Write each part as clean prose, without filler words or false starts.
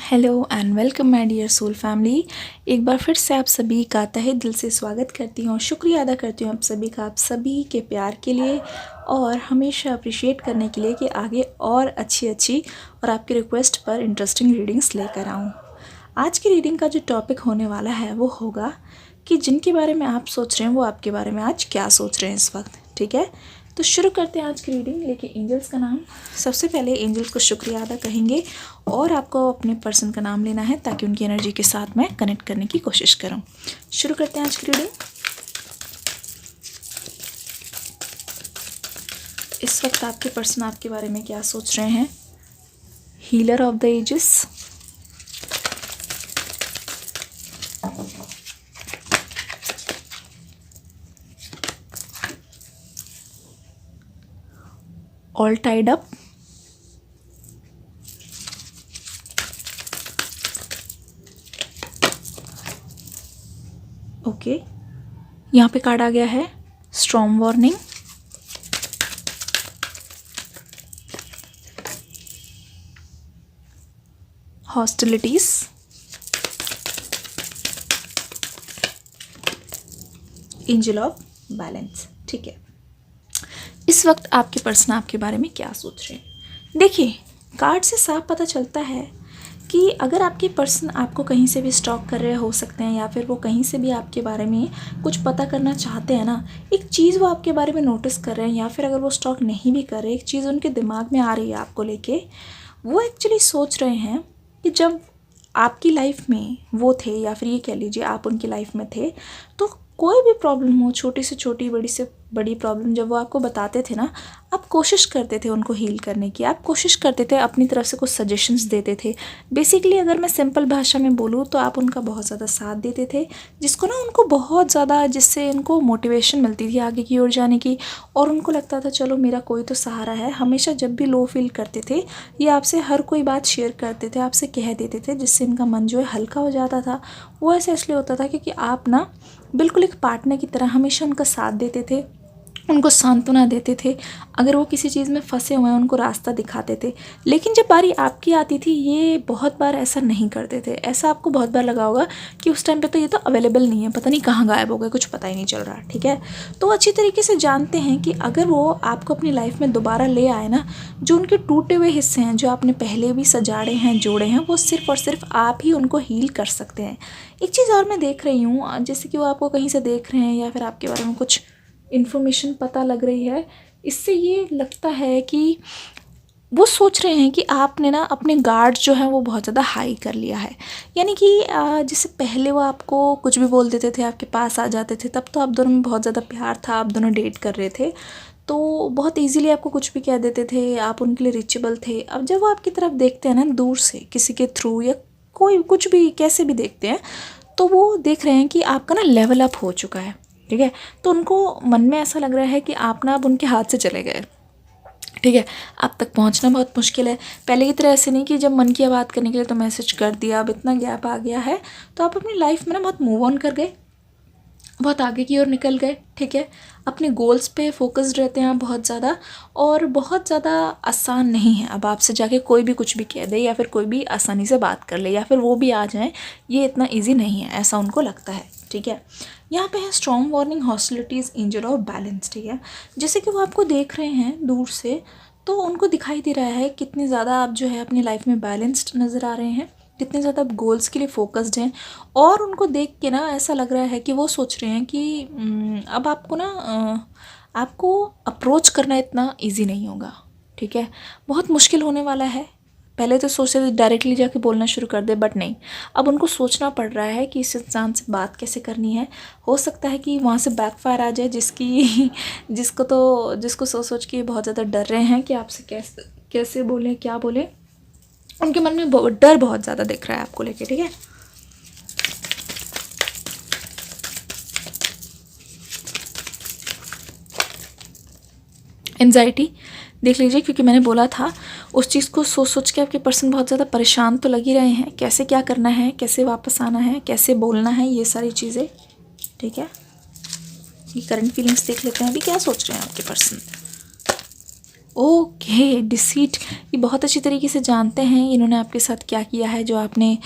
Hello and welcome my dear soul family. एक बार फिर से आप सभी का तहे दिल से स्वागत करती हूँ और शुक्रिया अदा करती हूँ आप सभी का, आप सभी के प्यार के लिए और हमेशा अप्रिशिएट करने के लिए कि आगे और अच्छी और आपकी रिक्वेस्ट पर इंटरेस्टिंग रीडिंग्स लेकर आऊँ। आज की रीडिंग का जो टॉपिक होने वाला है वो होगा कि जिनके बारे में आप सोच रहे हैं वो आपके बारे में आज क्या सोच रहे हैं इस वक्त। ठीक है, तो शुरू करते हैं आज की रीडिंग लेके एंजल्स का नाम। सबसे पहले एंजल्स को शुक्रिया अदा कहेंगे और आपको अपने पर्सन का नाम लेना है ताकि उनकी एनर्जी के साथ मैं कनेक्ट करने की कोशिश करूं। शुरू करते हैं आज की रीडिंग। इस वक्त आपके पर्सन आपके बारे में क्या सोच रहे हैं? Healer of the ages, all tied up, okay. यहाँ पे कार्ड आ गया है storm warning, hostilities, angel of balance. ठीक है, इस वक्त आपके पर्सन आपके बारे में क्या सोच रहे हैं? देखिए, कार्ड से साफ पता चलता है कि अगर आपके पर्सन आपको कहीं से भी स्टॉक कर रहे हो सकते हैं या फिर वो कहीं से भी आपके बारे में कुछ पता करना चाहते हैं ना, एक चीज़ वो आपके बारे में नोटिस कर रहे हैं या फिर अगर वो स्टॉक नहीं भी कर रहे, एक चीज़ उनके दिमाग में आ रही है आपको लेके, वो एक्चुअली सोच रहे हैं कि जब आपकी लाइफ में वो थे या फिर ये कह लीजिए आप उनकी लाइफ में थे, तो कोई भी प्रॉब्लम हो, छोटी से छोटी बड़ी से बड़ी प्रॉब्लम, जब वो आपको बताते थे ना, आप कोशिश करते थे उनको हील करने की, आप कोशिश करते थे अपनी तरफ से कुछ सजेशंस देते थे। बेसिकली अगर मैं सिंपल भाषा में बोलूँ तो आप उनका बहुत ज़्यादा साथ देते थे, जिसको ना उनको बहुत ज़्यादा, जिससे उनको मोटिवेशन मिलती थी आगे की ओर जाने की और उनको लगता था चलो मेरा कोई तो सहारा है। हमेशा जब भी लो फील करते थे ये आपसे हर कोई बात शेयर करते थे, आपसे कह देते थे, जिससे इनका मन जो है हल्का हो जाता था। वो ऐसा इसलिए होता था क्योंकि आप ना बिल्कुल एक पार्टनर की तरह हमेशा उनका साथ देते थे, उनको सांत्वना देते थे, अगर वो किसी चीज़ में फंसे हुए हैं उनको रास्ता दिखाते थे। लेकिन जब बारी आपकी आती थी ये बहुत बार ऐसा नहीं करते थे। ऐसा आपको बहुत बार लगा होगा कि उस टाइम पे तो ये तो अवेलेबल नहीं है, पता नहीं कहाँ गायब हो गए, कुछ पता ही नहीं चल रहा। ठीक है, तो अच्छी तरीके से जानते हैं कि अगर वो आपको अपनी लाइफ में दोबारा ले आए ना, जो उनके टूटे हुए हिस्से हैं जो आपने पहले भी सजाड़े हैं, जोड़े हैं, वो सिर्फ और सिर्फ आप ही उनको हील कर सकते हैं। एक चीज़ और मैं देख रही हूँ, जैसे कि वो आपको कहीं से देख रहे हैं या फिर आपके बारे में कुछ इन्फॉर्मेशन पता लग रही है, इससे ये लगता है कि वो सोच रहे हैं कि आपने ना अपने गार्ड जो हैं वो बहुत ज़्यादा हाई कर लिया है। यानी कि जैसे पहले वो आपको कुछ भी बोल देते थे, आपके पास आ जाते थे, तब तो आप दोनों में बहुत ज़्यादा प्यार था, आप दोनों डेट कर रहे थे, तो बहुत इजीली आपको कुछ भी कह देते थे, आप उनके लिए रीचेबल थे। अब जब वो आपकी तरफ देखते हैं ना दूर से, किसी के थ्रू या कोई कुछ भी कैसे भी देखते हैं, तो वो देख रहे हैं कि आपका ना लेवल अप हो चुका है। ठीक है, तो उनको मन में ऐसा लग रहा है कि आप ना अब उनके हाथ से चले गए। ठीक है, आप तक पहुंचना बहुत मुश्किल है। पहले की तरह ऐसे नहीं कि जब मन की बात करने के लिए तो मैसेज कर दिया, अब इतना गैप आ गया है तो आप अपनी लाइफ में ना बहुत मूव ऑन कर गए, बहुत आगे की ओर निकल गए। ठीक है, अपने गोल्स पे फोकस्ड रहते हैं आप बहुत ज़्यादा, और बहुत ज़्यादा आसान नहीं है अब आपसे जाके कोई भी कुछ भी कह दे या फिर कोई भी आसानी से बात कर ले या फिर वो भी आ जाए, ये इतना ईजी नहीं है, ऐसा उनको लगता है। ठीक है, यहाँ पे है storm warning, hostilities, angel of balance. ठीक है, जैसे कि वो आपको देख रहे हैं दूर से, तो उनको दिखाई दे रहा है कितने ज़्यादा आप जो है अपनी लाइफ में बैलेंस्ड नज़र आ रहे हैं, कितने ज़्यादा आप गोल्स के लिए फोकस्ड हैं। और उनको देख के ना ऐसा लग रहा है कि वो सोच रहे हैं कि अब आपको ना आपको अप्रोच करना इतना इजी नहीं होगा। ठीक है, बहुत मुश्किल होने वाला है। पहले तो सोचते थे डायरेक्टली जाके बोलना शुरू कर दे, बट नहीं, अब उनको सोचना पड़ रहा है कि इस इंसान से बात कैसे करनी है। हो सकता है कि वहाँ से बैकफायर आ जाए, जिसको सोच सोच के बहुत ज़्यादा डर रहे हैं कि आपसे कैसे कैसे बोलें, क्या बोलें। उनके मन में डर बहुत ज़्यादा दिख रहा है आपको लेके। ठीक है, एंजाइटी देख लीजिए, क्योंकि मैंने बोला था उस चीज़ को सोच सोच के आपके पर्सन बहुत ज़्यादा परेशान तो लग ही रहे हैं, कैसे क्या करना है, कैसे वापस आना है, कैसे बोलना है, ये सारी चीज़ें। ठीक है, ये करंट फीलिंग्स देख लेते हैं, अभी क्या सोच रहे हैं आपके पर्सन। ओके, डिसीट, ये बहुत अच्छी तरीके से जानते हैं इन्होंने आपके साथ क्या किया है, जो आपने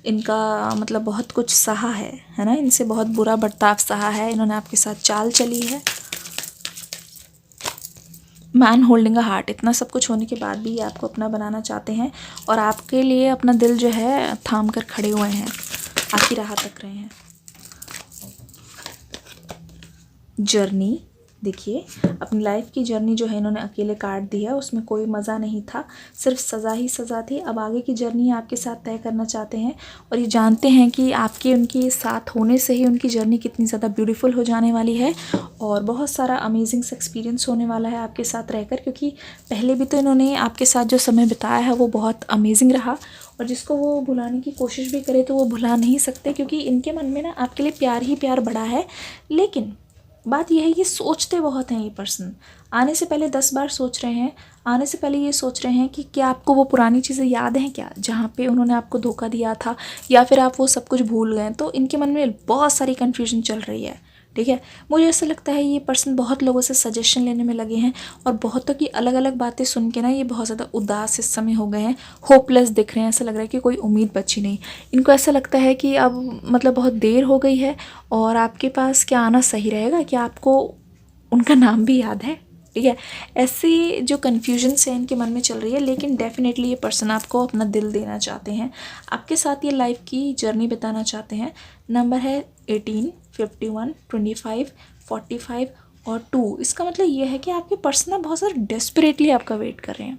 इनका मतलब बहुत कुछ सहा है ना, इनसे बहुत बुरा बर्ताव सहा है, इन्होंने आपके साथ चाल चली है। मैन होल्डिंग अ हार्ट, इतना सब कुछ होने के बाद भी ये आपको अपना बनाना चाहते हैं और आपके लिए अपना दिल जो है थाम कर खड़े हुए हैं, आपकी राह तक रहे हैं। जर्नी, देखिए अपनी लाइफ की जर्नी जो है इन्होंने अकेले काट दी है, उसमें कोई मज़ा नहीं था, सिर्फ सज़ा ही सज़ा थी। अब आगे की जर्नी आपके साथ तय करना चाहते हैं और ये जानते हैं कि आपके उनके साथ होने से ही उनकी जर्नी कितनी ज़्यादा ब्यूटीफुल हो जाने वाली है और बहुत सारा अमेजिंग एक्सपीरियंस होने वाला है आपके साथ रहकर, क्योंकि पहले भी तो इन्होंने आपके साथ जो समय बिताया है वो बहुत अमेजिंग रहा और जिसको वो भुलाने की कोशिश भी करे तो वो भुला नहीं सकते, क्योंकि इनके मन में ना आपके लिए प्यार ही प्यार बड़ा है। लेकिन बात यह है कि सोचते बहुत हैं ये पर्सन, आने से पहले 10 बार सोच रहे हैं, आने से पहले ये सोच रहे हैं कि क्या आपको वो पुरानी चीज़ें याद हैं क्या, जहाँ पे उन्होंने आपको धोखा दिया था, या फिर आप वो सब कुछ भूल गए। तो इनके मन में बहुत सारी कन्फ्यूजन चल रही है, ठीक है। मुझे ऐसा लगता है ये पर्सन बहुत लोगों से सजेशन लेने में लगे हैं और बहुतों की अलग अलग बातें सुन के ना ये बहुत ज़्यादा उदास इस समय हो गए हैं, होपलेस दिख रहे हैं, ऐसा लग रहा है कि कोई उम्मीद बची नहीं। इनको ऐसा लगता है कि अब मतलब बहुत देर हो गई है और आपके पास क्या आना सही रहेगा, क्या आपको उनका नाम भी याद है, ठीक है। ऐसी जो कन्फ्यूजन से इनके मन में चल रही है, लेकिन डेफिनेटली ये पर्सन आपको अपना दिल देना चाहते हैं, आपके साथ ये लाइफ की जर्नी बिताना चाहते हैं। नंबर है 18, 51, 25, 45 और 2। इसका मतलब ये है कि आपके पर्सन ना बहुत ज़्यादा डेस्परेटली आपका वेट कर रहे हैं।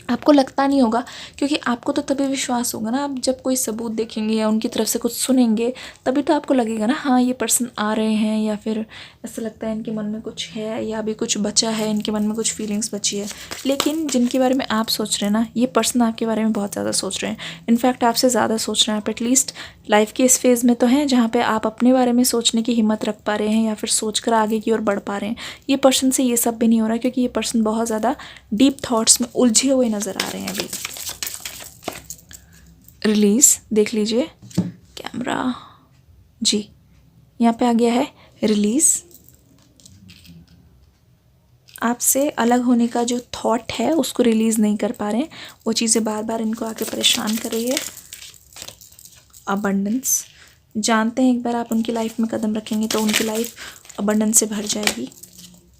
आपको लगता नहीं होगा, क्योंकि आपको तो तभी विश्वास होगा ना, आप जब कोई सबूत देखेंगे या उनकी तरफ से कुछ सुनेंगे तभी तो आपको लगेगा ना हाँ ये पर्सन आ रहे हैं, या फिर ऐसा लगता है इनके मन में कुछ है या अभी कुछ बचा है, इनके मन में कुछ फीलिंग्स बची है। लेकिन जिनके बारे में आप सोच रहे हैं ना, ये पर्सन आपके बारे में बहुत ज़्यादा सोच रहे हैं, इनफैक्ट आपसे ज़्यादा सोच रहे हैं। आप एटलीस्ट लाइफ के इस फेज़ में तो हैं जहाँ पे आप अपने बारे में सोचने की हिम्मत रख पा रहे हैं या फिर सोच कर आगे की ओर बढ़ पा रहे हैं। ये पर्सन से ये सब भी नहीं हो रहा, क्योंकि ये पर्सन बहुत ज़्यादा डीप थॉट्स में उलझे हुए नज़र आ रहे हैं अभी। रिलीज़ देख लीजिए कैमरा जी, यहाँ पे आ गया है रिलीज़। आपसे अलग होने का जो थॉट है उसको रिलीज़ नहीं कर पा रहे हैं, वो चीज़ें बार बार इनको आके परेशान कर रही है। अबंडेंस, जानते हैं एक बार आप उनकी लाइफ में कदम रखेंगे तो उनकी लाइफ अबंडेंस से भर जाएगी।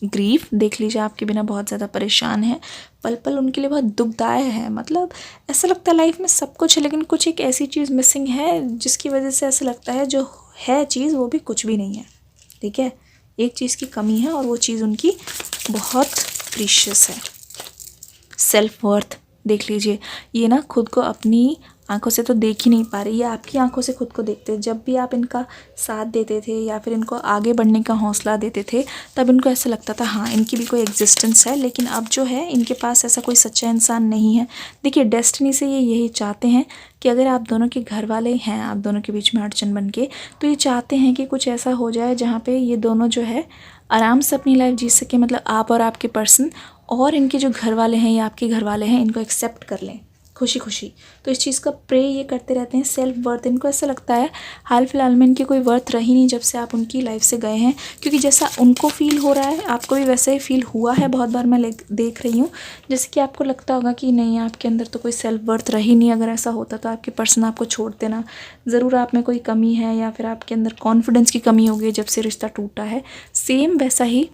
ग्रीफ देख लीजिए, आपके बिना बहुत ज़्यादा परेशान है, पल पल उनके लिए बहुत दुखदायक है। मतलब ऐसा लगता है लाइफ में सब कुछ है लेकिन कुछ एक ऐसी चीज़ मिसिंग है जिसकी वजह से ऐसा लगता है जो है चीज़ वो भी कुछ भी नहीं है, ठीक है। एक चीज़ की कमी है और वो चीज़ उनकी बहुत प्रीशियस है। सेल्फ वर्थ देख लीजिए, ये ना खुद को अपनी आंखों से तो देख ही नहीं पा रही, ये आपकी आंखों से खुद को देखते हैं। जब भी आप इनका साथ देते थे या फिर इनको आगे बढ़ने का हौसला देते थे तब इनको ऐसा लगता था हाँ इनकी भी कोई एग्जिस्टेंस है, लेकिन अब जो है इनके पास ऐसा कोई सच्चा इंसान नहीं है। देखिए डेस्टिनी से ये यही चाहते हैं कि अगर आप दोनों के घर वाले हैं, आप दोनों के बीच में अड़चन बन के, तो ये चाहते हैं कि कुछ ऐसा हो जाए जहाँ पे ये दोनों जो है आराम से अपनी लाइफ जी सके, मतलब आप और आपके पर्सन, और इनके जो घर वाले हैं या आपके घर वाले हैं इनको एक्सेप्ट कर लें खुशी खुशी। तो इस चीज़ का प्रे ये करते रहते हैं। सेल्फ वर्थ, इनको ऐसा लगता है हाल फिलहाल में इनकी कोई वर्थ रही नहीं जब से आप उनकी लाइफ से गए हैं, क्योंकि जैसा उनको फील हो रहा है आपको भी वैसा ही फील हुआ है। बहुत बार मैं देख रही हूँ जैसे कि आपको लगता होगा कि नहीं आपके अंदर तो कोई सेल्फ वर्थ रही नहीं, अगर ऐसा होता तो आपके पर्सन आपको छोड़ देना, ज़रूर आप में कोई कमी है या फिर आपके अंदर कॉन्फिडेंस की कमी हो गई जब से रिश्ता टूटा है। सेम वैसा ही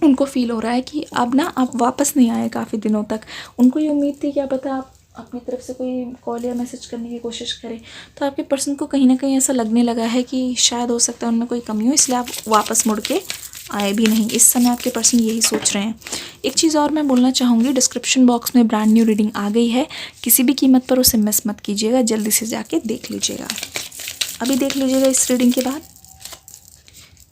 उनको फील हो रहा है कि अब ना आप वापस नहीं आए काफ़ी दिनों तक। उनको ये उम्मीद थी क्या पता आप अपनी तरफ से कोई कॉल या मैसेज करने की कोशिश करें, तो आपके पर्सन को कहीं ना कहीं ऐसा लगने लगा है कि शायद हो सकता है उनमें कोई कमी हो, इसलिए आप वापस मुड़ के आए भी नहीं। इस समय आपके पर्सन यही सोच रहे हैं। एक चीज़ और मैं बोलना चाहूँगी, डिस्क्रिप्शन बॉक्स में ब्रांड न्यू रीडिंग आ गई है, किसी भी कीमत पर उसे मिस मत कीजिएगा, जल्दी से जाके देख लीजिएगा। अभी देख लीजिएगा इस रीडिंग के बाद।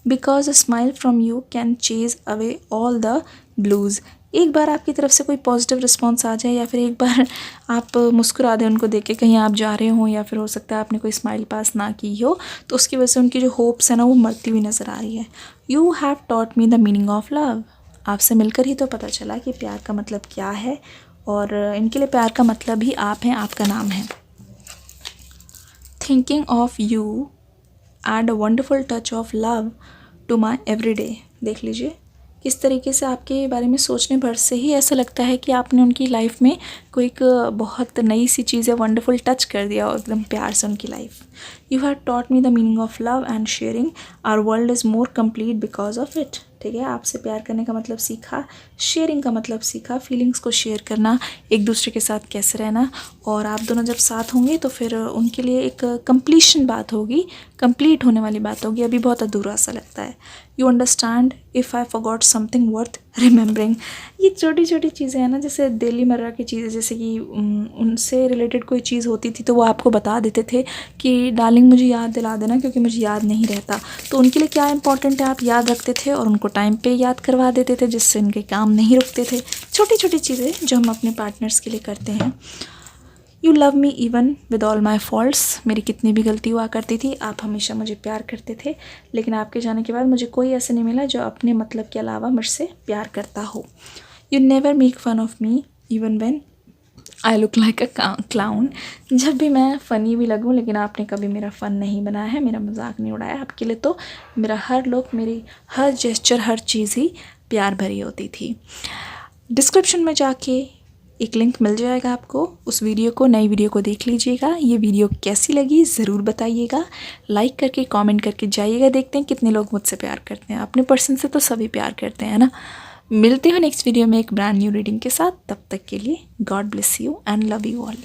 Because a smile from you can chase away all the blues. एक बार आपकी तरफ से कोई पॉजिटिव रिस्पॉन्स आ जाए या फिर एक बार आप मुस्कुरा दें उनको देख के, कहीं आप जा रहे हो या फिर हो सकता है आपने कोई स्माइल पास ना की हो, तो उसकी वजह से उनकी जो होप्स है ना वो मरती हुई नज़र आ रही है। You have taught me the meaning of love. आपसे मिलकर ही तो पता चला कि प्यार का मतलब क्या है, और इनके लिए प्यार का मतलब ही आप हैं, आपका नाम है। Thinking of you add a wonderful touch of love to my every day. देख लीजिए, किस तरीके से आपके बारे में सोचने भर से ही ऐसा लगता है कि आपने उनकी लाइफ में कोई एक बहुत नई सी चीज़ है, वंडरफुल टच कर दिया और एकदम प्यार से उनकी life. You have taught me the meaning of love and sharing, our world is more complete because of it. ठीक है, आपसे प्यार करने का मतलब सीखा, शेयरिंग का मतलब सीखा, फीलिंग्स को शेयर करना, एक दूसरे के साथ कैसे रहना, और आप दोनों जब साथ होंगे तो फिर उनके लिए एक कंप्लीशन बात होगी, कंप्लीट होने वाली बात होगी। अभी बहुत अधूरा सा लगता है। You understand if I forgot something worth remembering. ये छोटी छोटी चीज़ें हैं ना, जैसे डेली मर्रा की चीज़ें, जैसे कि उनसे रिलेटेड कोई चीज़ होती थी तो वो आपको बता देते थे कि डार्लिंग मुझे याद दिला देना क्योंकि मुझे याद नहीं रहता। तो उनके लिए क्या इंपॉर्टेंट है आप याद रखते थे और उनको टाइम पे याद करवा देते थे, जिससे उनके काम नहीं रुकते थे। छोटी छोटी चीज़ें जो हम अपने पार्टनर्स के लिए करते हैं। You love me even with all my faults. मेरी कितनी भी गलती हुआ करती थी, आप हमेशा मुझे प्यार करते थे, लेकिन आपके जाने के बाद मुझे कोई ऐसा नहीं मिला जो अपने मतलब के अलावा मुझसे प्यार करता हो। You never make fun of me even when I look like a clown. जब भी मैं फ़नी भी लगूँ, लेकिन आपने कभी मेरा फ़न नहीं बनाया है, मेरा मजाक नहीं उड़ाया। आपके लिए तो मेरा हर लुक, मेरी हर जेस्चर, हर चीज़ ही प्यार भरी होती थी। डिस्क्रिप्शन में जाके एक लिंक मिल जाएगा आपको, उस वीडियो को, नई वीडियो को देख लीजिएगा। ये वीडियो कैसी लगी ज़रूर बताइएगा, लाइक करके कमेंट करके जाइएगा। देखते हैं कितने लोग मुझसे प्यार करते हैं। अपने पर्सन से तो सभी प्यार करते हैं ना। मिलते हैं नेक्स्ट वीडियो में एक ब्रांड न्यू रीडिंग के साथ। तब तक के लिए God bless you and love you all.